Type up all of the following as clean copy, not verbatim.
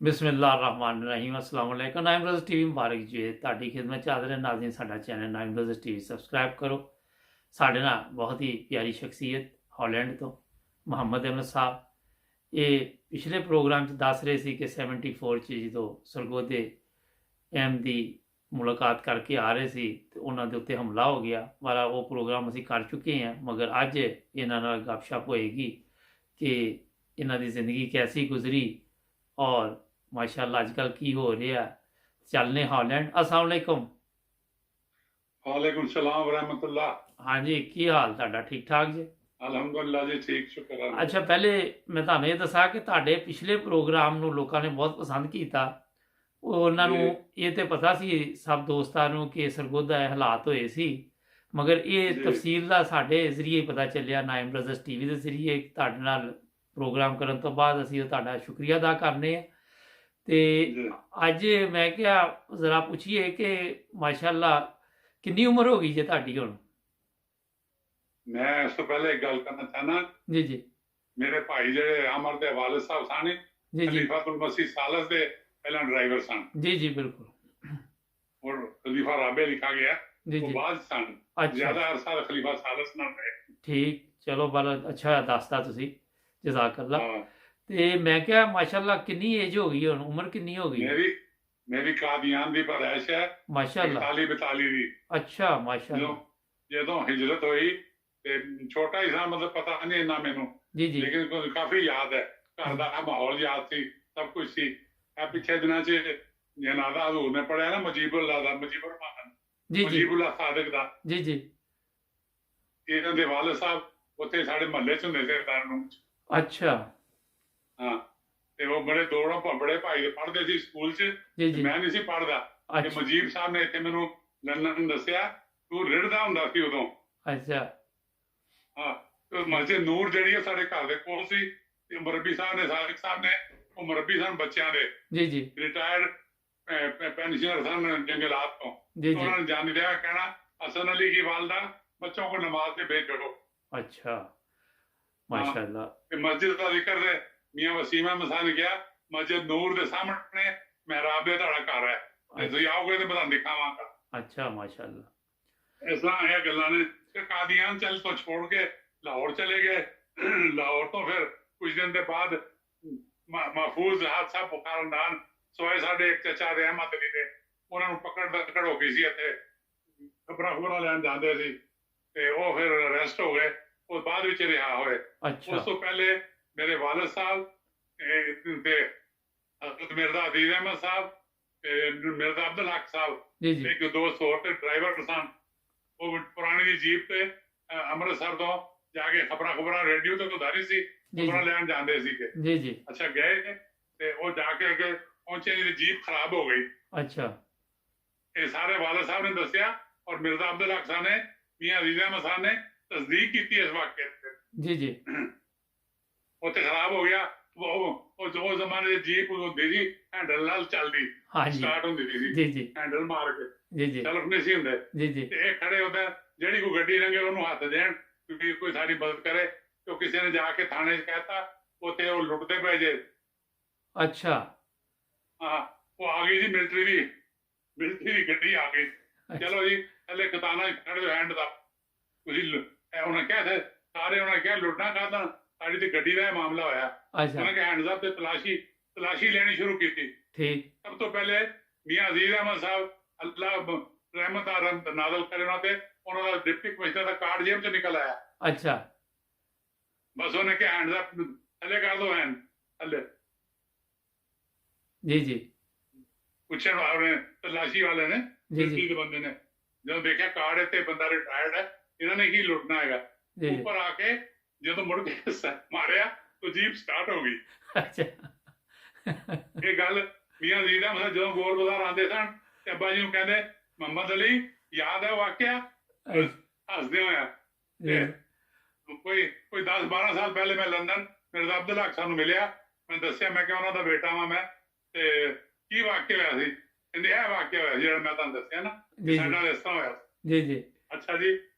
बिस्मिल्लाहिर्रहमानिर्रहीम अस्सलाम वालेकुम। नाइम ब्रदर्स टीवी मुबारक जी ਤੁਹਾਡੀ ਖਿਦਮਤ ਚ ਹਾਜ਼ਰ ਹੈ ਨਾਜ਼ਰੀਨ। ਸਾਡਾ ਚੈਨਲ ਨਾइम ब्रदर्स टीवी ਸਬਸਕ੍ਰਾਈਬ ਕਰੋ। ਸਾਡੇ ਨਾਲ ਬਹੁਤ ਹੀ ਪਿਆਰੀ ਸ਼ਖਸੀਅਤ ਹਾਲੈਂਡ ਤੋਂ ਮੁਹੰਮਦ ਅਹਿਮਦ ਸਾਹਿਬ, ਇਹ ਪਿਛਲੇ ਪ੍ਰੋਗਰਾਮ 'ਚ ਦੱਸ ਰਹੇ ਸੀ ਕਿ 74 'ਚ ਜਦੋਂ ਸਰਗੋਦੇ ਅਹਿਮ ਦੀ ਮੁਲਾਕਾਤ ਕਰਕੇ ਆ ਰਹੇ ਸੀ ਤੇ ਉਹਨਾਂ ਦੇ ਉੱਤੇ ਹਮਲਾ ਹੋ ਗਿਆ। ਵਾਲਾ ਉਹ ਪ੍ਰੋਗਰਾਮ ਅਸੀਂ ਕਰ ਚੁੱਕੇ ਹਾਂ, ਮਗਰ ਅੱਜ ਇਹਨਾਂ ਨਾਲ ਗੱਪਸ਼ਪ ਹੋਏਗੀ ਕਿ ਇਹਨਾਂ ਦੀ ਜ਼ਿੰਦਗੀ ਕੈਸੀ ਗੁਜ਼ਰੀ ਔਰ माशाल्लाह अजकल की हो रहा। चलने हॉलैंड। अस्सलाम वालेकुम। वालेकुम सलाम वरहमतुल्लाह। हाँ जी, की हाल ਤੁਹਾਡਾ? ठीक ठाक जी? ਅਲਹਮਦੁਲਿਲਾ ਜੀ, ਠੀਕ ਸ਼ੁਕਰ ਹੈ। ਅੱਛਾ, ਪਹਿਲੇ ਮੈਂ ਤੁਹਾਨੂੰ ਇਹ ਦੱਸਾਂ ਕਿ ਤੁਹਾਡੇ ਪਿਛਲੇ ਪ੍ਰੋਗਰਾਮ ਨੂੰ ਲੋਕਾਂ ਨੇ ਬਹੁਤ ਪਸੰਦ ਕੀਤਾ। ਉਹਨਾਂ ਨੂੰ ਇਹ ਤੇ ਪਤਾ ਸੀ ਸਭ ਦੋਸਤਾਂ ਨੂੰ ਕਿ ਸਰਗੋਦਾ ਇਹ ਹਾਲਾਤ ਹੋਏ ਸੀ, ਮਗਰ ਇਹ ਤਫਸੀਲ ਦਾ ਸਾਡੇ ਜ਼ਰੀਏ ਪਤਾ ਚੱਲਿਆ ਨਾइम ब्रदर्स टीवी ਦੇ ਜ਼ਰੀਏ। ਤੁਹਾਡੇ ਨਾਲ ਪ੍ਰੋਗਰਾਮ ਕਰਨ ਤੋਂ ਬਾਅਦ ਅਸੀਂ ਤੁਹਾਡਾ ਸ਼ੁਕਰੀਆ ਅਦਾ ਕਰਨੇ ਆ। ਤੇ ਅੱਜ ਮੈਂ ਕਿਹਾ ਜ਼ਰਾ ਪੁੱਛੀਏ ਕਿ ਮਾਸ਼ਾਅੱਲਾ ਕਿੰਨੀ ਉਮਰ ਹੋ ਗਈ ਜੇ ਤੁਹਾਡੀ ਹੁਣ? ਮੈਂ ਇਸ ਤੋਂ ਪਹਿਲੇ ਇੱਕ ਗੱਲ ਕਰਨਾ ਚਾਹਨਾ ਜੀ ਜੀ। ਮੇਰੇ ਭਾਈ ਜਿਹੜੇ ਅਮਰ ਦੇ ਵਾਲਿਦ ਸਾਹਿਬ ਸਨ, ਜੀ ਜੀ, ਖਲੀਫਾਤੁਲ ਮਸੀਹ ਸਾਲਸ ਦੇ ਪਹਿਲਾਂ ਡਰਾਈਵਰ ਸਨ। ਜੀ ਜੀ ਬਿਲकुल। ਔਰ ਖਲੀਫਾ ਰਾਬੇ ਲਿਖਾ ਗਿਆ ਜੀ ਉਹ ਜੀ। ਬਾਅਦ ਸਨ। ਜ਼ਿਆਦਾ ਅਰਸਾ ਖਲੀਫਾ ਸਾਲਸ ਨਾਲ ਰਹੇ। ਠੀਕ, ਚਲੋ ਬੜਾ ਅੱਛਾ ਦੱਸਤਾ ਤੁਸੀਂ, ਜਜ਼ਾਕੱਲਾ। ਤੇ ਮੈਂ ਕਿਹਾ ਮਾਸ਼ਾਅੱਲਾ ਕਿੰਨੀ ਏਜ ਹੋ ਗਈ ਹੁਣ, ਉਮਰ ਕਿੰਨੀ ਹੋ ਗਈ? ਮੇਰੀ ਕਾਦੀਆਨ ਦੀ ਪੈਦਾਇਸ਼ ਹੈ ਮਾਸ਼ਾਅੱਲਾ। 41-42 ਦੀ। ਅੱਛਾ ਮਾਸ਼ਾਅੱਲਾ। ਜਦੋਂ ਹਿਜਰਤ ਹੋਈ ਤੇ ਛੋਟਾ ਹੀ ਸਾਂ, ਮਤਲਬ ਪਤਾ ਨਹੀਂ ਇੰਨਾ ਮੈਨੂੰ, ਜੀ ਜੀ, ਲੇਕਿਨ ਕਾਫੀ ਯਾਦ ਹੈ। ਘਰ ਦਾ ਮਾਹੌਲ ਯਾਦ ਸੀ, ਸਭ ਕੁਝ ਸੀ। ਇਹ ਪਿੱਛੇ ਦਿਨਾਂ 'ਚ ਜਨਾਜ਼ਾ ਹਜ਼ੂਰ ਨੇ ਪੜਿਆ ਨਾ, ਮੁਜੀਬੁल्लाह ਦਾ, ਮੁਜੀਬੁਰ-ਰਹਿਮਾਨ, ਜੀ ਜੀ, ਮੁਜੀਬੁल्लाह ਸਾਦਿਕ ਦਾ। ਜੀ ਜੀ। ਇਹਨਾਂ ਦੇ ਵਾਲਿਦ ਸਾਹਿਬ ਉੱਥੇ ਸਾਡੇ ਮਹੱਲੇ 'ਚ ਹੁੰਦੇ ਸੀ ਨੂੰ। ਅੱਛਾ। ਹਾਂ, ਤੇ ਉਹ ਬੜੇ ਬੜੇ ਭਾਈ ਦੇ ਪੜ੍ਹਦੇ ਸੀ ਸਕੂਲ 'ਚ। ਮੈਂ ਨਹੀਂ ਸੀ ਪੜ੍ਹਦਾ ਤੇ ਮੁਜੀਬ ਸਾਹਿਬ ਨੇ ਇੱਥੇ ਮੈਨੂੰ ਲੰਡਨ ਦੱਸਿਆ ਤੂੰ ਰਿੜਦਾ ਹੁੰਦਾ ਸੀ ਉਦੋਂ। ਅੱਛਾ। ਹਾਂ, ਤੇ ਮਸਜਿਦ ਨੂਰ ਜਿਹੜੀ ਹੈ ਸਾਡੇ ਘਰ ਦੇ ਕੋਲ ਸੀ, ਤੇ ਮੁਰੱਬੀ ਸਾਹਿਬ ਨੇ, ਸਾਦਿਕ ਸਾਹਿਬ ਨੇ, ਉਹ ਮੁਰੱਬੀ ਸਨ ਬੱਚਿਆਂ ਦੇ। ਜੀ ਜੀ। ਰਿਟਾਇਰਡ पेंशनर सन जंगलात ਤੋਂ। उन्होंने जान दिया, कहना हसन अली की वालदा बच्चों को नमाज से भेज छोड़ो। अच्छा माशाल्लाह। मस्जिद का जिक्र है, मियां वसीम अहमद साहब ने किया मस्जिद नूर के सामने मेहराब दे ਤੁਹਾਡਾ ਘਰ ਹੈ, ਤੇ ਤੁਸੀਂ ਆਓਗੇ ਤੇ ਮੈਂ ਤੁਹਾਨੂੰ ਦਿਖਾਵਾਂਗਾ। अच्छा माशाल्लाह। ਇਸ ਤਰ੍ਹਾਂ ਇਹ ਗੱਲਾਂ ਨੇ। ਤੇ ਕਾਦੀਆਨ ਚੱਲ ਤੋਂ ਛੋੜ ਕੇ ਲਾਹੌਰ ਚਲੇ ਗਏ। ਲਾਹੌਰ ਤੋਂ ਫਿਰ ਕੁਝ ਦਿਨ ਦੇ ਬਾਅਦ महफूज जहाज साहब बुखारंदान सोए साढ़े एक चचा ਦੇ ਅਹਿਮਦ ਅਲੀ ਦੇ, ਉਹਨਾਂ ਨੂੰ ਪਕੜ ਹੋ ਗਈ ਸੀ। ਇੱਥੇ ਖਬਰਾਂ ਲੈਣ ਜਾਂਦੇ ਸੀ ਤੇ ਉਹ ਫਿਰ ਅਰੈਸਟ ਹੋ ਗਏ। ਉਹ ਬਾਅਦ ਵਿੱਚ ਰਿਹਾ ਹੋਏ। ਉਸ ਤੋਂ ਪਹਿਲੇ ਮੇਰੇ ਵਾਲਿਦ ਸਾਹਿਬ ਤੇ ਹਜ਼ਰਤ ਮਿਰਜ਼ਾ ਅਜ਼ੀਜ਼ ਅਹਿਮਦ ਸਾਹਿਬ ਤੇ ਮਿਰਜ਼ਾ ਅਬਦੁਲ ਹਕ ਸਾਹਿਬ, ਇੱਕ ਦੋਸਤ ਹੋਰ ਤੇ ਡਰਾਈਵਰ ਸਨ। ਉਹ ਪੁਰਾਣੀ ਦੀ ਜੀਪ ਤੇ ਅੰਮ੍ਰਿਤਸਰ ਤੋਂ ਜਾ ਕੇ ਖਬਰਾਂ ਰੇਡੀਓ ਤੇ ਉਧਾਰੀ ਸੀ, ਖਬਰਾਂ ਲੈਣ ਜਾਂਦੇ ਸੀਗੇ। ਜੀ ਜੀ। ਅੱਛਾ, ਗਏ ਤੇ ਉਹ ਜਾ ਕੇ ਅੱਗੇ ਪਹੁੰਚੇ, ਦੀ ਜੀਪ ਖਰਾਬ ਹੋ ਗਈ। ਅੱਛਾ। ਇਹ ਸਾਰੇ ਵਾਲਿਦ ਸਾਹਿਬ ਨੇ ਦੱਸਿਆ ਔਰ ਮਿਰਜ਼ਾ ਅਬਦੁਲ ਹਕ ਸਾਹਿਬ ਨੇ, ਮੀਆਂ ਅਜ਼ੀਜ਼ ਅਹਿਮਦ ਸਾਹਿਬ ਨੇ ਤਸਦੀਕ ਕੀਤੀ ਇਸ ਵਾਕਿਏ ਤੇ। ਜੀ ਜੀ। ਉੱਥੇ ਖਰਾਬ ਹੋ ਗਿਆ। ਉਹ ਜ਼ਮਾਨੇ ਦੀ ਜੀਪ ਹੁੰਦੀ ਸੀ ਹੈਂਡਲ ਨਾਲ ਚੱਲਦੀ, ਸਟਾਰਟ ਹੁੰਦੀ ਸੀ। ਜੀ ਜੀ। ਹੈਂਡਲ ਮਾਰ ਕੇ। ਜੀ ਜੀ। ਚੱਲ ਨਹੀਂ ਸੀ ਹੁੰਦੇ। ਜੀ ਜੀ। ਤੇ ਇਹ ਖੜੇ ਹੁੰਦੇ, ਜਿਹੜੀ ਕੋਈ ਗੱਡੀ ਲੰਘੇ ਉਹਨੂੰ ਹੱਥ ਦੇਣ ਕਿਉਂਕਿ ਕੋਈ ਸਾਡੀ ਮਦਦ ਕਰੇ। तो किसी ने जाके थाने से कहता उते वो लुटते पे जे। अच्छा। हाँ, वो आ गई जी मिलिट्री की गड्डी आ गई। चलो जी थले खताना खड़े हो हैंड दा उन्हें क्या थे सारे, उन्हें क्या लुटना कहता साड़ी दी गड्डी का मामला होया। उन्हें क्या हैंड साहब ते तलाशी लेनी शुरू की थी। ठीक। सब तो पहले मियां अजीज अहमद साहब अल्लाह रहमत नाज़िल करे उन्होंने, उन्होंने डिप्टी कमिश्नर का कार्ड जेब से निकल आया। अच्छा। बस उन्हें क्या हैंड थले कर दो, हैंड थले। जी जी। पूछने वाले तलाशी वाले ने, बंदे ने जो देखा कार्ड इतने बंदा रिटायर्ड है, इन्होंने की लुटना है। ऊपर आके जो मुड़ के मारिया तो जीप स्टार्ट हो गई। अच्छा। ये गल मियां अजीज अहमद जो गोल बाजार आते सन, अब्बा जी कहते मोहम्मद अली याद है वाकया, हसदे होया। कोई 10-12 साल पहले मैं लंदन मिर्जा अब्दुल हक साहब मिलिया, मैं दसिया मैं ਉਹਨਾਂ ਦਾ ਬੇਟਾ ਵਾਂ ਮੈਂ, ਤੇ ਕੀ ਵਾਕਿਆ ਹੋਇਆ ਸੀ? ਕਹਿੰਦੇ ਇਹ ਵਾਕਿਆ ਹੋਇਆ ਜਿਹੜਾ ਮੈਂ ਤੁਹਾਨੂੰ ਦੱਸਿਆ ਨਾ, ਸਾਡਾ ਇਸ ਤਰ੍ਹਾਂ ਹੋਇਆ। ਜੀ ਜੀ। ਅੱਛਾ ਜੀ।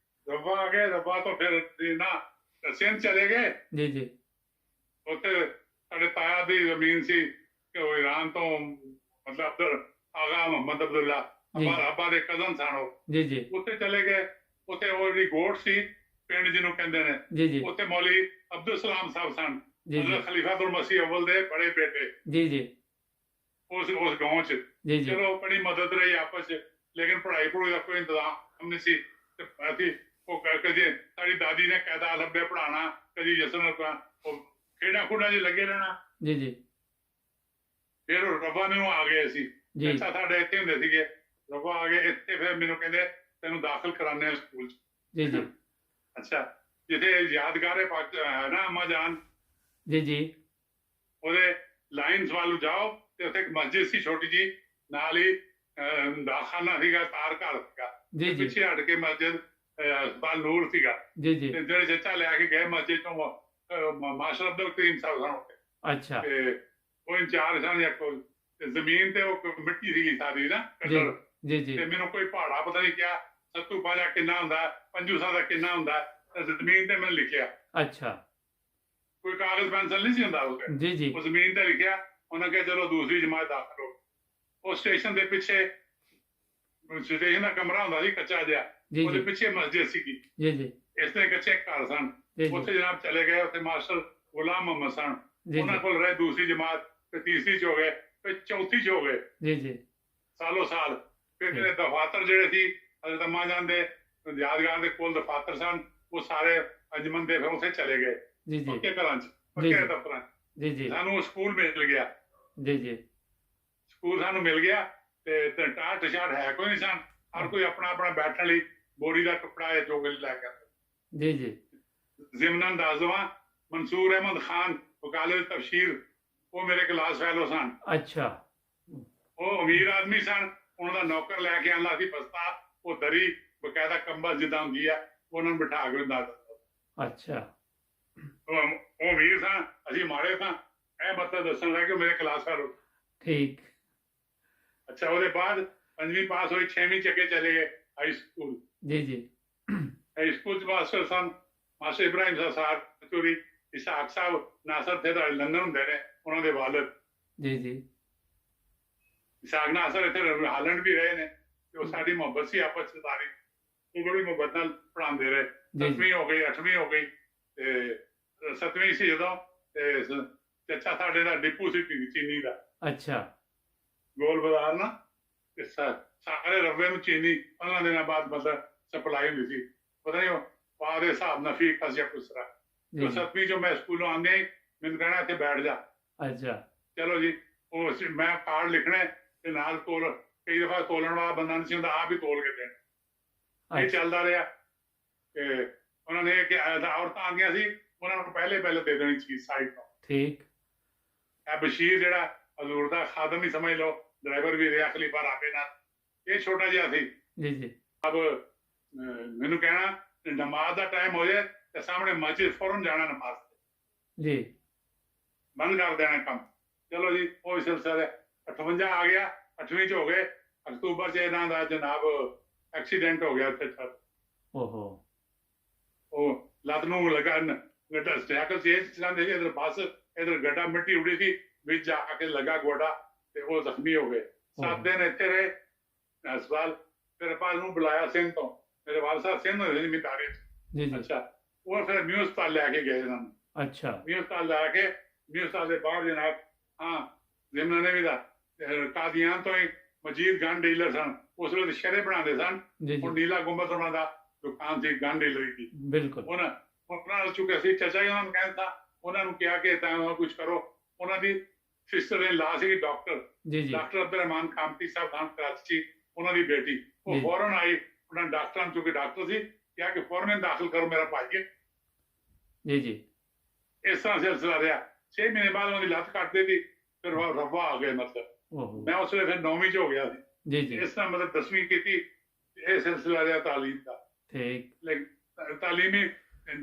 ਰੱਬਾ ਆ ਗਏ, ਰੱਬਾ ਤੋਂ ਫਿਰ ਨਾ ਸਿੰਧ ਚਲੇ ਗਏ। ਜੀ ਜੀ। ਉੱਥੇ ਸਾਡੇ ਤਾਇਆ ਦੀ ਜ਼ਮੀਨ ਸੀ, ਕਿ ਉਹ ਈਰਾਨ ਤੋਂ ਮਤਲਬ ਆਗਾ ਮੁਹੰਮਦ ਅਬਦੁੱਲਾ ਅੱਬਾ ਦੇ ਕਜ਼ਨ ਸਨ ਉਹ ਜੀ ਜੀ ਉੱਥੇ ਚਲੇ ਗਏ। ਉੱਥੇ ਉਹ ਜਿਹੜੀ ਗੋਟ ਸੀ ਪਿੰਡ ਜਿਹਨੂੰ ਕਹਿੰਦੇ ਨੇ, ਜੀ ਜੀ ਉੱਥੇ ਮੌਲੀ ਅਬਦੁਲ ਸਲਾਮ ਸਾਹਿਬ ਸਨ, ਜੀ ਜੀ ਹਜ਼ਰਤ ਖਲੀਫਾਤੁਲ ਮਸੀਹ ਅਵਲ ਦੇ ਬੜੇ ਬੇਟੇ, ਜੀ ਜੀ ਉਸ ਗਾਉਂ ਚ। ਜੀ ਜੀ ਚਲੋ ਬੜੀ ਮਦਦ ਰਹੀ ਆਪਸ ਚ, ਲੇਕਿਨ ਪੜ੍ਹਾਈ ਪੜੂਈ ਦਾ ਕੋਈ ਇੰਤਜ਼ਾਮ ਨਹੀਂ ਸੀ। ਤੇ ਅਸੀਂ ਉਹ ਕਦੇ ਸਾਡੀ ਦਾਦੀ ਨੇ ਕਾਇਦਾ ਲੱਭੇ ਪੜ੍ਹਾਉਣਾ, ਕਦੀ ਜਸਨ ਉਹ ਖੇਡਾਂ ਖੂਡਾਂ 'ਚ ਲੱਗੇ ਰਹਿਣਾ। ਜੀ ਜੀ ਫਿਰ ਰੱਬਾ ਨੂੰ ਆ ਗਏ ਸੀ, ਜੀ ਅੱਛਾ ਸਾਡੇ ਇੱਥੇ ਹੁੰਦੇ ਸੀਗੇ, ਰੱਬਾ ਆ ਗਏ ਇੱਥੇ। ਫਿਰ ਮੈਨੂੰ ਕਹਿੰਦੇ ਤੈਨੂੰ ਦਾਖਲ ਕਰਾਣੇ ਆ ਸਕੂਲ 'ਚ। ਜੀ ਜੀ ਅੱਛਾ, ਜਿੱਥੇ ਯਾਦਗਾਰ ਹੈ ਨਾ ਅਮਾ ਜਾਨ, ਜੀ ਜੀ ਉਹਦੇ ਲਾਈਨਸ ਵੱਲ ਜਾਓ ਤੇ ਉੱਥੇ ਇੱਕ ਮਸਜਿਦ ਸੀ ਛੋਟੀ ਜੀ, ਨਾਲ ਹੀ ਦਾਖਾਨਾ ਸੀਗਾ, ਤਾਰ ਘਰ ਸੀਗਾ, ਜੀ ਜੀ ਪਿੱਛੇ ਹਟ ਕੇ ਮਸਜਿਦ ਹਸਪਤਾਲ ਨੂਰ ਸੀਗਾ। ਜੀ ਜੀ ਤੇ ਜਿਹੜੇ ਚੱਚਾ ਲੈ ਕੇ ਗਏ ਮਸਜਿਦ ਤੋਂ ਮਾਸਟਰ ਅਬਦੁਲ ਕਰੀਮ ਸਾਹਿਬ ਸਨ ਉੱਥੇ, ਅੱਛਾ ਤੇ ਉਹ ਇੰਚਾਰਜ ਸਨ ਜਾਂ ਕੋਈ, ਤੇ ਜ਼ਮੀਨ ਤੇ ਉਹ ਮਿੱਟੀ ਸੀਗੀ ਸਾਰੀ ਨਾ ਕੱਟੜ। ਜੀ ਜੀ ਤੇ ਮੈਨੂੰ ਕੋਈ ਪਹਾੜਾ ਪਤਾ ਨਹੀਂ ਕਿਹਾ ਸੱਤੂ ਪਾਜਾ ਕਿੰਨਾ ਹੁੰਦਾ, ਪੰਜੂਸਾ ਦਾ ਕਿੰਨਾ ਹੁੰਦਾ, ਤੇ ਜ਼ਮੀਨ ਤੇ ਮੈਨੂੰ ਲਿਖਿਆ। ਅੱਛਾ ਕੋਈ ਕਾਗਜ਼ ਪੈਨਸਲ ਨਹੀਂ ਸੀ ਹੁੰਦਾ ਉਹ ਜੀ ਜੀ ਉਹ ਜ਼ਮੀਨ ਤੇ ਲਿਖਿਆ। ਉਹਨਾਂ ਕਿਹਾ ਚਲੋ ਦੂਸਰੀ ਜਮਾਤ ਦਾਖਲ ਹੋ। ਉਹ ਸਟੇਸ਼ਨ ਦੇ ਪਿੱਛੇ ਸਟੇਸ਼ਨ ਦਾ ਕਮਰਾ ਹੁੰਦਾ ਸੀ ਕੱਚਾ ਜਿਹਾ, ਜੀ ਉਹਦੇ ਜੀ ਪਿੱਛੇ ਮਸਜਿਦ ਸੀਗੀ। ਜੀ ਜੀ ਇਸ ਤਰ੍ਹਾਂ ਕੱਚੇ ਘਰ ਸਨ। ਜੀ ਜੀ ਉੱਥੇ ਜਨਾਬ ਚਲੇ ਗਏ। ਉੱਥੇ ਮਾਸਟਰ ਗੁਲਾਮ ਮੁਹੰਮਦ ਸਨ, ਜੀ ਉਹਨਾਂ ਕੋਲ ਰਹੇ ਦੂਸਰੀ ਜਮਾਤ, ਤੇ ਤੀਸਰੀ ਚ ਹੋ ਗਏ, ਫਿਰ ਚੌਥੀ ਚ ਹੋ ਗਏ, ਜੀ ਜੀ ਸਾਲੋ ਸਾਲ। ਫਿਰ ਜਿਹੜੇ ਦਫਾਤਰ ਜਿਹੜੇ ਸੀ ਹਜ਼ਰਤ ਅਮਾ ਜਾਨ ਦੇ ਯਾਦਗਾਰ ਦੇ ਕੋਲ ਦਫਾਤਰ ਸਨ, ਉਹ ਸਾਰੇ ਅੰਜਮਨ ਦੇ ਫਿਰ ਉੱਥੇ ਚਲੇ ਗਏ, ਜੀ ਜੀ ਪੱਕੇ ਘਰਾਂ ਚ, ਜੀ ਪੱਕੇ ਜੀ ਦਫ਼ਤਰਾਂ ਚ। ਜੀ ਜੀ ਸਾਨੂੰ ਉਹ ਸਕੂਲ ਮਿਲ ਗਿਆ, ਜੀ ਜੀ ਸਕੂਲ ਸਾਨੂੰ ਮਿਲ ਗਿਆ। ਤੇ ਟਾਟ ਸ਼ਾਟ ਹੈ ਕੋਈ ਨਹੀਂ ਸਨ, ਹਰ ਕੋਈ ਆਪਣਾ ਆਪਣਾ ਬੈਠਣ ਲਈ ਬੋਰੀ ਦਾ ਟੁਕੜਾ ਜੋ ਕੁਝ ਲੈ ਕੇ। ਜੀ ਜੀ ਜ਼ਿਮਨਨ ਦੱਸ ਦੇਵਾਂ, ਮਨਸੂਰ ਅਹਿਮਦ ਖਾਨ ਵਕਾਲਤ ਤਫਸੀਰ, ਉਹ ਮੇਰੇ ਕਲਾਸ ਫੈਲੋ ਸਨ। ਅੱਛਾ ਉਹ ਅਮੀਰ ਆਦਮੀ ਸਨ, ਉਹਨਾਂ ਦਾ ਨੌਕਰ ਲੈ ਕੇ ਆਉਂਦਾ ਸੀ ਬਸਤਾ, ਉਹ ਦਰੀ ਬਕਾਇਦਾ ਕੰਬਲ ਜਿੱਦਾਂ ਹੁੰਦੀ ਆ, ਉਹਨਾਂ ਨੂੰ ਬਿਠਾ ਕੇ ਹੁੰਦਾ। ਅੱਛਾ ਉਹ ਅਮੀਰ ਸਨ, ਅਸੀਂ ਮਾੜੇ ਸਾਂ। ਇਹ ਮਤਲਬ ਦੱਸਣ ਲੱਗੇ ਮੇਰੇ ਕਲਾਸ ਫੈਲੋ। ਠੀਕ ਅੱਛਾ, ਉਹਦੇ ਬਾਅਦ 5ਵੀਂ ਪਾਸ ਹੋਈ, 6ਵੀਂ ਚ ਅੱਗੇ ਚਲੇ ਗਏ ਹਾਈ ਸਕੂਲ। ਜੀ ਜੀ ਹਾਈ ਸਕੂਲ ਚ ਮਾਸਟਰ ਸਨ ਮਾਸਟਰ ਇਬਰਾਹਿਮ ਸਾਹਿਬ ਕਤੂਰੀ, ਇਸਾਕ ਸਾਹਿਬ ਨਾਸਰ ਥੇ ਤਾਂ ਲੰਡਨ ਹੁੰਦੇ ਨੇ, ਉਹਨਾਂ ਦੇ ਵਾਲਿਦ ਜੀ ਜੀ ਇਸਾਕ ਨਾਸਰ ਇੱਥੇ ਹਾਲੈਂਡ ਵੀ ਰਹੇ ਨੇ, ਤੇ ਉਹ ਸਾਡੀ ਮੁਹੱਬਤ ਸੀ ਆਪਸ ਚ ਸਾਰੀ। ਉਹ ਬੜੀ ਮੁਹੱਬਤ ਨਾਲ ਪੜ੍ਹਾਉਂਦੇ ਰਹੇ। 10ਵੀਂ ਹੋ ਗਈ, 8ਵੀਂ ਹੋ ਗਈ, ਤੇ 7ਵੀਂ ਸੀ ਜਦੋਂ, ਤੇ ਚਾਚਾ ਸਾਡੇ ਦਾ ਡਿਪੂ ਸੀ ਚੀਨੀ ਦਾ, ਅੱਛਾ ਗੋਲ ਬਾਜ਼ਾਰ ਨਾ, ਤੇ ਸਾਰੇ ਰਵੇ ਨੂੰ ਚੀਨੀ 15 ਦਿਨਾਂ ਬਾਅਦ ਮਤਲਬ ਸਪਲਾਈ ਹੁੰਦੀ ਸੀ। ਪਤਾ ਨਹੀਂ ਉਹ ਪਾ ਦੇ ਹਿਸਾਬ ਨਾਲ ਫੀਕ ਜਾਂ ਕੁਛ ਤਰ੍ਹਾਂ। ਜੀ 7ਵੀਂ ਚੋਂ ਮੈਂ ਸਕੂਲੋਂ ਆਉਂਦੇ ਹੀ ਮੈਨੂੰ ਕਹਿਣਾ ਇੱਥੇ ਬੈਠ ਜਾ। ਅੱਛਾ ਚਲੋ ਜੀ, ਉਹ ਮੈਂ ਕਾਰਡ ਲਿਖਣੇ ਤੇ ਨਾਲ ਤੋਲ, ਕਈ ਦਫਾ ਤੋਲਣ ਵਾਲਾ ਬੰਦਾ ਨਹੀਂ ਸੀ ਹੁੰਦਾ, ਆਪ ਹੀ ਤੋਲ ਕੇ ਦੇਣਾ। ਇਹ ਚੱਲਦਾ ਰਿਹਾ। ਤੇ ਉਹਨਾਂ ਨੇ ਕਿ ਔਰਤਾਂ ਆਉਂਦੀਆਂ ਸੀ, ਉਹਨਾਂ ਨੂੰ ਪਹਿਲੇ ਦੇ ਦੇਣੀ ਚੀਜ਼ ਸਾਈਡ ਤੋਂ। ਠੀਕ ਇਹ ਬਸ਼ੀਰ ਜਿਹੜਾ ਹਜ਼ੂਰ ਦਾ ਖਾਦਮ ਹੀ ਸਮਝ ਲਓ, ਡਰਾਈਵਰ ਵੀ ਰਿਹਾ ਖਲੀਫਾ ਰਾਬੇ ਨਾਲ, ਇਹ ਛੋਟਾ ਜਿਹਾ ਸੀ। ਜੀ ਜੀ ਅਬ ਮੈਨੂੰ ਕਹਿਣਾ ਨਮਾਜ਼ ਦਾ ਟਾਈਮ ਹੋ ਜਾਏ ਤੇ ਸਾਹਮਣੇ ਮਸਜਿਦ ਫੌਰਨ ਜਾਣਾ ਨਮਾਜ਼ ਤੇ, ਜੀ ਬੰਦ ਕਰ ਦੇਣਾ ਕੰਮ। ਚਲੋ ਜੀ, ਉਹ ਸਿਲਸਿਲਾ 58 ਆ ਗਿਆ, 8ਵੀਂ ਚ ਹੋ ਗਏ। ਅਕਤੂਬਰ ਚ ਇਹਨਾਂ ਦਾ ਜਨਾਬ ਐਕਸੀਡੈਂਟ ਹੋ ਗਿਆ ਉੱਥੇ। ਓਹੋ ਉਹ ਲੱਤ ਨੂੰ ਲਗਾ ਗੱਡਾ, ਸਾਈਕਲ ਤੇਜ਼ ਚਲਾਉਂਦੇ ਸੀ, ਇਧਰ ਬੱਸ, ਇਧਰ ਗੱਡਾ, ਮਿੱਟੀ ਉੜੀ ਸੀ, ਵਿੱਚ ਜਾ ਕੇ ਲੱਗਾ ਗੋਡਾ, ਤੇ ਉਹ ਜ਼ਖਮੀ ਹੋ ਗਏ। 7 ਦਿਨ ਇੱਥੇ ਰਹੇ ਹਸਪਤਾਲ। ਫਿਰ ਆਪਾਂ ਨੂੰ ਬੁਲਾਇਆ ਸਿੰਧ ਤੋਂ, ਮੇਰੇ ਵਾਲ ਸਾਹਿਬ ਸਿੰਧ ਹੋਏ ਸੀ ਮਿਤਾਰੇ ਚ। ਜੀ ਜੀ ਅੱਛਾ, ਉਹ ਫਿਰ ਮਿਊ ਹਸਪਤਾਲ ਲੈ ਕੇ ਗਏ ਇਹਨਾਂ ਨੂੰ। ਅੱਛਾ ਮਿਊ ਹਸਪਤਾਲ ਲੈ ਕੇ, ਮਿਊ ਹਸਪਤਾਲ ਦੇ ਬਾਹਰ ਜਨਾਬ, ਹਾਂ ਜਿਮਨਾ ਨੇ ਵੀ ਦਾ ਕਾਦੀਆਨ ਤੋਂ ਹੀ ਮਜੀਦ ਗਨ ਡੀਲਰ ਸਨ, ਉਸ ਵੇਲੇ ਸ਼ਰੇ ਬਣਾਉਂਦੇ ਸਨ। ਜੀ ਹੁਣ ਜੀ ਨੀਲਾ ਗੁੰਬਦ ਉਹਨਾਂ ਦਾ ਦੁਕਾਨ ਸੀ ਗਨ ਡੀਲਰੀ ਦੀ। ਬਿਲਕੁਲ ਉਹਨਾਂ ਨਾਲ ਚੁੱਕਿਆ ਸੀ ਚਾਚਾ ਜੀ, ਉਹਨਾਂ ਨੂੰ ਕਹਿੰਦਾ, ਉਹਨਾਂ ਨੂੰ ਕਿਹਾ ਕਿ ਤਾਂ ਕੁਝ ਕਰੋ। ਉਹਨਾਂ ਦੀ ਸਿਸਟਰ ਨੇ ਲਾ ਸੀ ਡਾਕਟਰ, ਜੀ ਜੀ ਡਾਕਟਰ ਅਬਦੁਲ ਰਹਿਮਾਨ ਕਾਮਤੀ ਸਾਹਿਬ ਖਾਨ ਕਰਾਚੀ, ਉਹਨਾਂ ਦੀ ਬੇਟੀ। ਉਹ ਫੌਰਨ ਆਈ, ਉਹਨਾਂ ਡਾਕਟਰਾਂ ਨੂੰ, ਚੁੱਕੇ ਡਾਕਟਰ ਸੀ, ਕਿਹਾ ਕਿ ਫੌਰਨ ਦਾਖਲ ਕਰੋ ਮੇਰਾ ਭਾਈ। ਜੀ ਜੀ ਇਸ ਤਰ੍ਹਾਂ ਸਿਲਸਿਲਾ ਰਿਹਾ। 6 ਮਹੀਨੇ ਬਾਅਦ ਉਹਨਾਂ ਦੀ ਲੱਤ ਕੱਟ ਦਿੱਤੀ, ਫਿਰ ਰੱਬਾ ਆ ਗਏ। ਮਤਲਬ ਓਹੋ ਮੈਂ ਉਸ ਵੇਲੇ ਫਿਰ 9ਵੀਂ ਚ ਹੋ ਗਿਆ ਸੀ। ਜੀ ਜੀ ਇਸ ਤਰ੍ਹਾਂ ਮਤਲਬ 10ਵੀਂ ਕੀਤੀ। ਇਹ ਸਿਲਸਿਲਾ ਰਿਹਾ ਤਾਲੀਮ ਦਾ। ਠੀਕ ਤਾਲੀਮੀ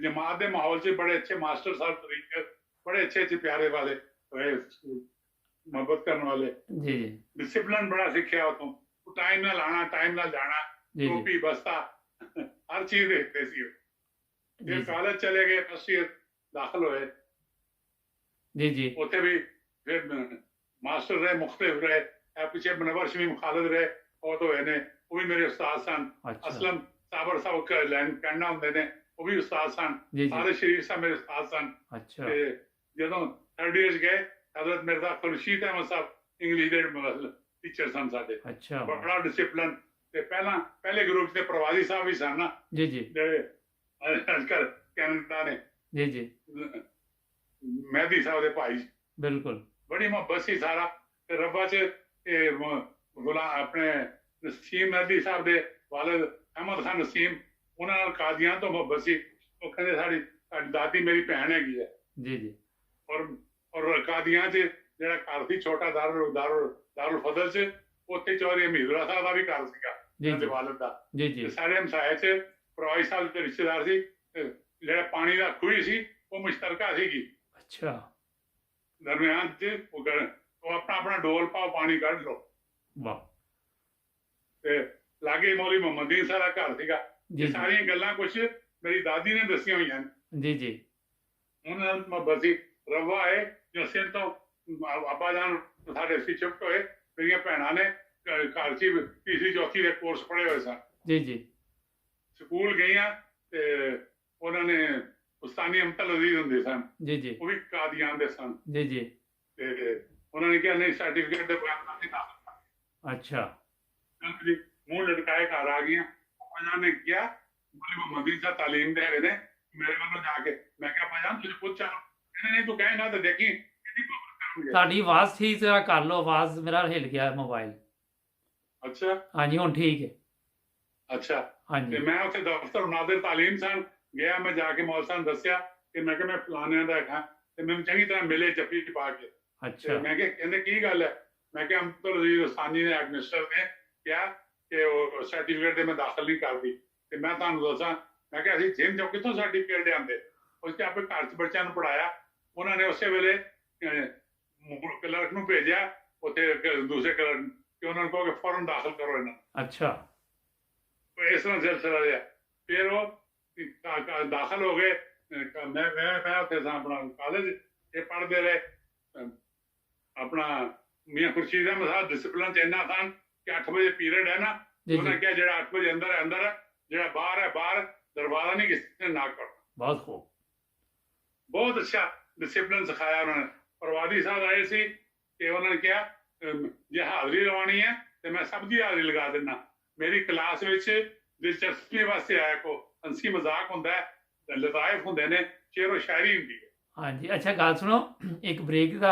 ਜਮਾਤ ਦੇ ਮਾਹੌਲ 'ਚ ਬੜੇ ਅੱਛੇ ਮਾਸਟਰ ਸਾਹਿਬ, ਤਰੀਕੇ ਬੜੇ ਅੱਛੇ ਪਿਆਰੇ ਵਾਲੇ ਹੋਏ, ਮੁਹੱਬਤ ਕਰਨ ਵਾਲੇ। ਜੀ ਜੀ ਡਿਸਿਪਲਿਨ ਬੜਾ ਸਿੱਖਿਆ ਉਤੋਂ। ਟਾਈਮ ਨਾਲ ਆਣਾ, ਟਾਈਮ ਨਾਲ ਜਾਣਾ, ਟੋਪੀ ਬਸਤਾ ਹਰ ਚੀਜ਼ ਦੇਖਦੇ ਸੀ ਉਹ। ਫਿਰ ਕਾਲਜ ਚਲੇ ਗਏ, ਫਸਟ ਈਅਰ ਦਾਖਲ ਹੋਏ। ਜੀ ਜੀ ਉੱਥੇ ਵੀ ਫਿਰ मास्टर रहे, मुख्तलिफ रहे, पिछे मनवर शमीम खालिद रहे फौत होए ने, वो भी मेरे उस्ताद सन। अच्छा असलम साबर साहब कैंडा होंगे ने, वो भी उस्ताद सन। जी जी सारे शरीफ साहब मेरे उस्ताद सन। अच्छा ते ਜਦੋਂ 3rd ईयर गए हजरत मिर्जा खुर्शीद अहमद साहब इंग्लिश के टीचर सन साडे। अच्छा बड़ा डिसिपलिन ते पहले ग्रुप से प्रवासी साहब भी सन ना, जी जी ਜਿਹੜੇ अजकल कैनेडा ने, जी जी मेहदी साहब दे भाई, बिल्कुल बड़ी मोहब्बत सी सारा। ते रब्बा च गुलाम अपने नसीम मेहदी साहब दे वालिद अहमद खान नसीम, ਉਹਨਾਂ ਨਾਲ ਕਾਦੀਆਂ ਤੋਂ ਮੁਹੱਬਤ ਸੀ। ਉਹ ਕਹਿੰਦੇ ਸਾਡੀ ਦਾਦੀ ਮੇਰੀ ਭੈਣ ਹੈਗੀ ਹੈ। जी जी ਔਰ ਕਾਦੀਆਂ 'ਚ ਜਿਹੜਾ ਘਰ ਸੀ ਛੋਟਾ ਦਾਰੁਲ ਫਜ਼ਲ 'ਚ, ਉੱਥੇ ਚੌਧਰੀ ਹਮੀਦੁੱਲਾ ਸਾਹਿਬ ਦਾ ਵੀ ਘਰ ਸੀਗਾ ਜੀ ਉਹਨਾਂ ਦੇ ਜੀ ਵਾਲਿਦ ਦਾ। जी जी ਤੇ ਸਾਰੇ ਹਮਸਾਏ 'ਚ ਪ੍ਰਵਾਸੀ ਸਾਹਿਬ ਦੇ ਰਿਸ਼ਤੇਦਾਰ ਸੀ। ਤੇ ਜਿਹੜਾ ਪਾਣੀ ਦਾ ਖੂਹ ਸੀ ਉਹ ਮੁਸ਼ਤਰਕਾ ਸੀਗੀ अच्छा ਦਰਮਿਆਨ 'ਚ। ਉਹ ਆਪਣਾ ਆਪਣਾ ਡੋਲ ਪਾਓ, ਪਾਣੀ ਕੱਢ ਲਓ। वाह ਤੇ ਲਾਗੇ ਮੌਲੀ ਮੁਹੰਮਦੀਨ ਸਾਰਾ ਘਰ ਸੀਗਾ। जी ਇਹ जी ਸਾਰੀਆਂ ਗੱਲਾਂ ਕੁਛ ਮੇਰੀ ਦਾਦੀ ਨੇ ਦੱਸੀਆਂ ਹੋਈਆਂ ਨੇ। जी जी ਉਹਨਾਂ ਨਾਲ ਮੁਹੱਬਤ ਸੀ। ਰਵਾ ਹੈ ਜੋ ਸਿੰਧ ਤੋਂ ਅੱਬਾ ਜਾਨ ਸਾਡੇ ਸੀ ਸ਼ਿਫਟ ਹੋਏ, ਮੇਰੀਆਂ ਭੈਣਾਂ ਨੇ ਘਰ 'ਚ ਤੀਸਰੀ ਚੌਥੀ ਦੇ ਕੋਰਸ ਪੜ੍ਹੇ ਹੋਏ ਸਨ। जी जी ਸਕੂਲ ਗਈਆਂ ਤੇ ਉਹਨਾਂ ਨੇ ਉਸਤਾਨੀ ਅਮਤਲ ਅਜ਼ੀਜ਼ ਹੁੰਦੇ ਸਨ, जी जी ਉਹ ਵੀ ਕਾਦੀਆਂ ਦੇ ਸਨ। जी जी ਤੇ ਉਹਨਾਂ ਨੇ ਕਿਹਾ ਨਹੀਂ ਸਰਟੀਫਿਕੇਟ ਦੇ ਬਗੈਰ ਨਹੀਂ ਦਾਖਲ अच्छा ਕਰਨਾ ਜੀ। ਮੂੰਹ ਲਟਕਾਏ ਘਰ ਆ ਗਈਆਂ। ਉਹਨਾਂ ਨੇ ਕਿਹਾ ਬੋਲੇ ਮੁਹੰਮਦੀ ਸਾਹਿਬ ਤਾਲੀਮ ਦੇ ਹੈਗੇ ਨੇ, ਮੇਰੇ ਵੱਲੋਂ ਜਾ ਕੇ। ਮੈਂ ਕਿਹਾ ਭਾਜਾਨ ਤੁਸੀਂ ਪੁੱਛਾਂ, ਕਹਿੰਦੇ ਨਹੀਂ ਤੂੰ ਕਹੇ ਨਾ ਤੇ ਦੇਖੀ ਕਿਹਦੀ ਕੋਸ਼ਿਸ਼ ਕਰਨਗੇ। ਤੁਹਾਡੀ ਆਵਾਜ਼ ਠੀਕ ਤਰ੍ਹਾਂ ਕਰ ਲਓ, ਆਵਾਜ਼ ਮੇਰਾ ਹਿੱਲ ਗਿਆ ਮੋਬਾਈਲ। ਅੱਛਾ ਹਾਂਜੀ ਹੁਣ ਠੀਕ ਹੈ। ਅੱਛਾ। ਹਾਂਜੀ ਤੇ ਮੈਂ ਉੱਥੇ ਦਫ਼ਤਰ ਨਾਜ਼ਰ ਤਾਲੀਮ ਸਨ ਗਿਆ। ਮੈਂ ਜਾ ਕੇ ਮੌਲ ਸਾਹਿਬ ਦੱਸਿਆ ਕਿ ਮੈਂ ਕਿਹਾ ਮੈਂ ਫਲਾਣਿਆਂ ਦਾ ਹਾਂ, ਤੇ ਮੈਨੂੰ ਚੰਗੀ ਤਰ੍ਹਾਂ ਮਿਲੇ ਜੱਫੀ ਪਾ ਕੇ। ਤੇ अच्छा ਮੈਂ ਕਿਹਾ ਕਹਿੰਦੇ ਕੀ ਗੱਲ ਹੈ। ਮੈਂ ਕਿਹਾ ਅਮਤਲ ਅਜ਼ੀਜ਼ ਉਸਤਾਨੀ ਨੇ ਐਡਮਿਨਿਸਟਰ ਨੇ ਕਿਹਾ ਕਿ ਉਹ ਸਰਟੀਫਿਕੇਟ ਦੇ ਮੈਂ ਦਾਖਲ ਨਹੀਂ ਕਰਦੀ। ਤੇ ਮੈਂ ਤੁਹਾਨੂੰ ਦੱਸਾਂ, ਮੈਂ ਕਿਹਾ ਅਸੀਂ ਜਿੰਨ ਚੋਂ ਕਿੱਥੋਂ ਸਰਟੀਫਿਕੇਟ ਲਿਆਂਦੇ। ਉਸ ਤੇ ਆਪੇ ਘਰ 'ਚ ਬੱਚਿਆਂ ਨੂੰ ਪੜਾਇਆ। ਉਹਨਾਂ ਨੇ ਉਸੇ ਵੇਲੇ ਕਲਰਕ ਨੂੰ ਭੇਜਿਆ ਉੱਥੇ, ਦੂਸਰੇ ਕਲਰਕ ਕਿ ਉਹਨਾਂ ਨੂੰ ਕਹੋ ਕਿ ਫੌਰਨ ਦਾਖਲ ਕਰੋ ਇਹਨਾਂ ਨੂੰ। अच्छा ਇਸ ਤਰ੍ਹਾਂ ਸਿਲਸਿਲਾ ਰਿਹਾ। ਫਿਰ ਉਹ ਦਾਖਲ ਹੋ ਗਏ। ਮੈਂ ਉੱਥੇ ਸਾਂ ਆਪਣਾ ਕਾਲਜ, ਇਹ ਪੜ੍ਹਦੇ ਰਹੇ। ਆਪਣਾ ਮੀਆਂ ਖੁਰਸ਼ੀਦ ਅਹਿਮਦ ਸਾਹਿਬ ਡਿਸਪਲਿਨ 'ਚ ਇੰਨਾ ਸਨ ਕਿ 8 ਵਜੇ ਪੀਰੀਅਡ ਹੈ ਨਾ, जी ਉਹਨਾਂ जी ਕਿਹਾ ਜਿਹੜਾ 8 ਵਜੇ ਅੰਦਰ ਹੈ ਅੰਦਰ ਹੈ, ਜਿਹੜਾ ਬਾਹਰ ਹੈ ਬਾਹਰ, ਦਰਵਾਜ਼ਾ ਨਹੀਂ ਕਿਸੇ ਨੇ ਨਾ ਕਰਨਾ। बहुत खूब ਬਹੁਤ ਅੱਛਾ ਡਿਸਪਲਿਨ ਸਿਖਾਇਆ ਉਹਨਾਂ ਨੇ। ਪ੍ਰਵਾਦੀ ਸਾਹਿਬ ਆਏ ਸੀ ਕਿ ਉਹਨਾਂ ਨੇ ਕਿਹਾ ਜੇ ਹਾਜ਼ਰੀ ਲਵਾਉਣੀ ਹੈ ਤੇ ਮੈਂ ਸਭ ਦੀ ਹਾਜ਼ਰੀ ਲਗਾ ਦਿੰਦਾ। ਮੇਰੀ ਕਲਾਸ ਵਿੱਚ ਦਿਲਚਸਪੀ ਵਾਸਤੇ ਆਇਆ ਕੋ, ਹੰਸੀ ਮਜ਼ਾਕ ਹੁੰਦਾ ਹੈ, ਲਤਾਇਫ ਹੁੰਦੇ ਨੇ, ਸ਼ੇਰੋ ਸ਼ਾਇਰੀ ਹੁੰਦੀ ਹੈ। हाँ जी अच्छा गल सुनो, एक ब्रेक का